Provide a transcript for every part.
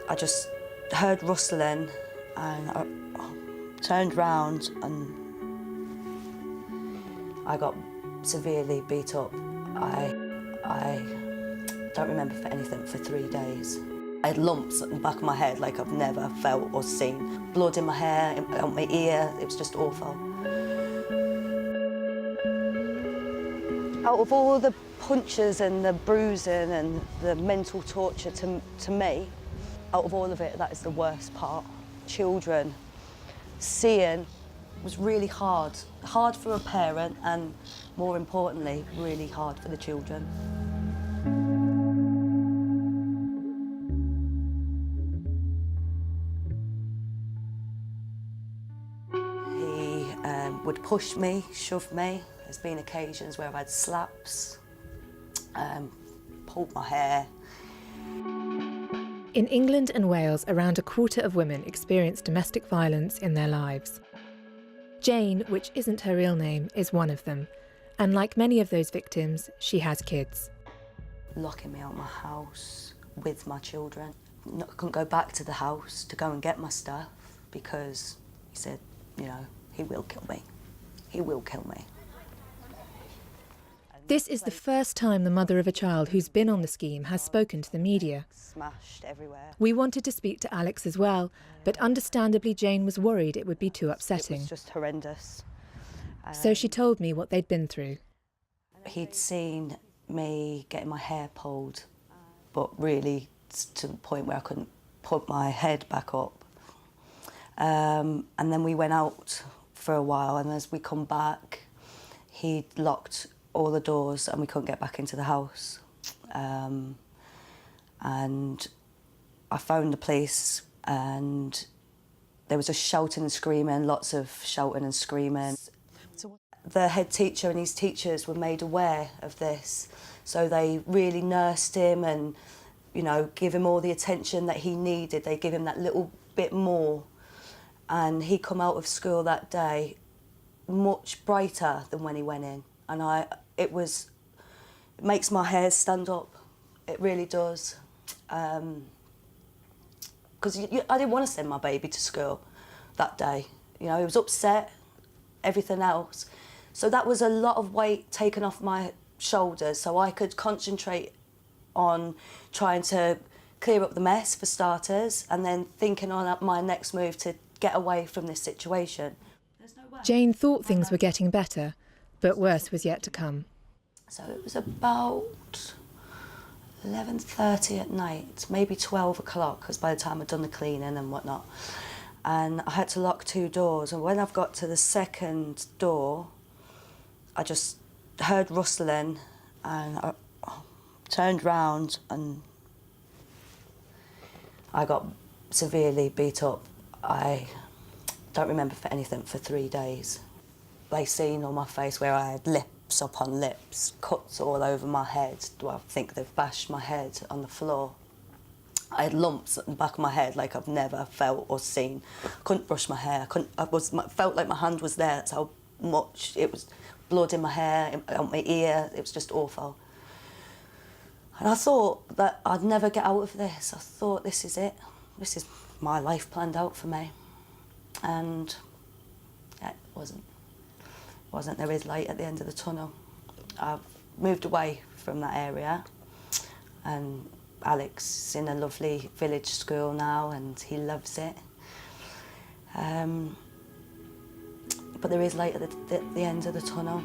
I just heard rustling and I turned round and I got severely beat up. I don't remember for anything for 3 days. I had lumps at the back of my head like I've never felt or seen. Blood in my hair, on my ear, it was just awful. Out of all the punches and the bruising and the mental torture to me, out of all of it, that is the worst part. Children seeing was really hard. Hard for a parent and, more importantly, really hard for the children. He would push me, shove me. There's been occasions where I've had slaps, pulled my hair. In England and Wales, around a quarter of women experience domestic violence in their lives. Jane, which isn't her real name, is one of them. And like many of those victims, she has kids. Locking me out of my house with my children. I couldn't go back to the house to go and get my stuff because he said, you know, he will kill me. He will kill me. This is the first time the mother of a child who's been on the scheme has spoken to the media. Smashed everywhere. We wanted to speak to Alex as well, but understandably Jane was worried it would be too upsetting. It was just horrendous. So she told me what they'd been through. He'd seen me getting my hair pulled, but really to the point where I couldn't put my head back up. And then we went out for a while, and as we come back, he'd locked all the doors and we couldn't get back into the house. And I phoned the police and there was just shouting and screaming, lots of shouting and screaming. The head teacher and his teachers were made aware of this, so they really nursed him and, you know, give him all the attention that he needed. They give him that little bit more. And he come out of school that day much brighter than when he went in. And it makes my hair stand up. It really does. Because I didn't want to send my baby to school that day. You know, he was upset, everything else. So that was a lot of weight taken off my shoulders so I could concentrate on trying to clear up the mess for starters and then thinking on my next move to get away from this situation. Jane thought things were getting better, but worse was yet to come. So it was about 11:30 at night, maybe 12 o'clock, because by the time I'd done the cleaning and whatnot. And I had to lock 2 doors, and when I've got to the second door, I just heard rustling, and I turned round and I got severely beat up. I don't remember for anything for 3 days. They seen on my face where I had lips upon lips, cuts all over my head. I think they've bashed my head on the floor. I had lumps at the back of my head like I've never felt or seen. I couldn't brush my hair. Felt like my hand was there. That's how much it was. Blood in my hair, on my ear. It was just awful. And I thought that I'd never get out of this. I thought, this is it. This is my life planned out for me. And it wasn't. There is light at the end of the tunnel. I've moved away from that area, and Alex is in a lovely village school now and he loves it. But there is light at the end of the tunnel.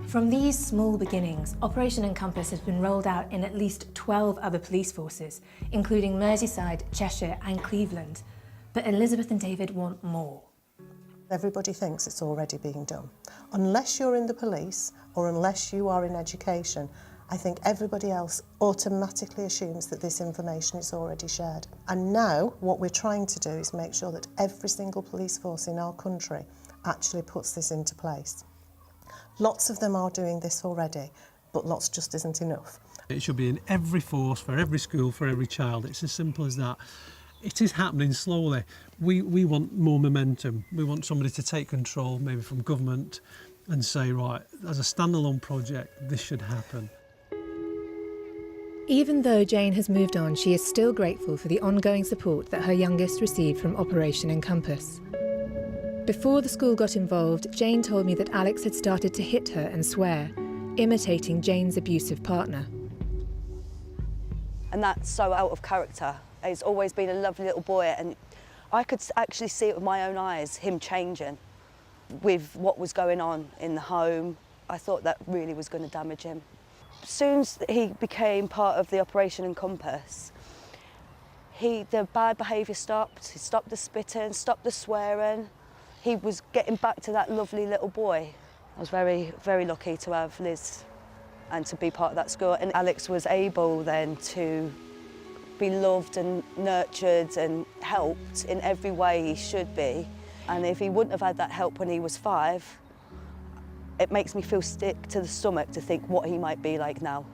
From these small beginnings, Operation Encompass has been rolled out in at least 12 other police forces, including Merseyside, Cheshire and Cleveland. But Elizabeth and David want more. Everybody thinks it's already being done. Unless you're in the police or unless you are in education, I think everybody else automatically assumes that this information is already shared. And now what we're trying to do is make sure that every single police force in our country actually puts this into place. Lots of them are doing this already, but lots just isn't enough. It should be in every force, for every school, for every child. It's as simple as that. It is happening slowly. We want more momentum. We want somebody to take control, maybe from government, and say, right, as a standalone project, this should happen. Even though Jane has moved on, she is still grateful for the ongoing support that her youngest received from Operation Encompass. Before the school got involved, Jane told me that Alex had started to hit her and swear, imitating Jane's abusive partner. And that's so out of character. He's always been a lovely little boy, and I could actually see it with my own eyes, him changing with what was going on in the home. I thought that really was going to damage him. As soon as he became part of the Operation Encompass, the bad behaviour stopped. He stopped the spitting, stopped the swearing. He was getting back to that lovely little boy. I was very, very lucky to have Liz and to be part of that school. And Alex was able then to be loved and nurtured and helped in every way he should be. And if he wouldn't have had that help when he was 5, it makes me feel sick to the stomach to think what he might be like now.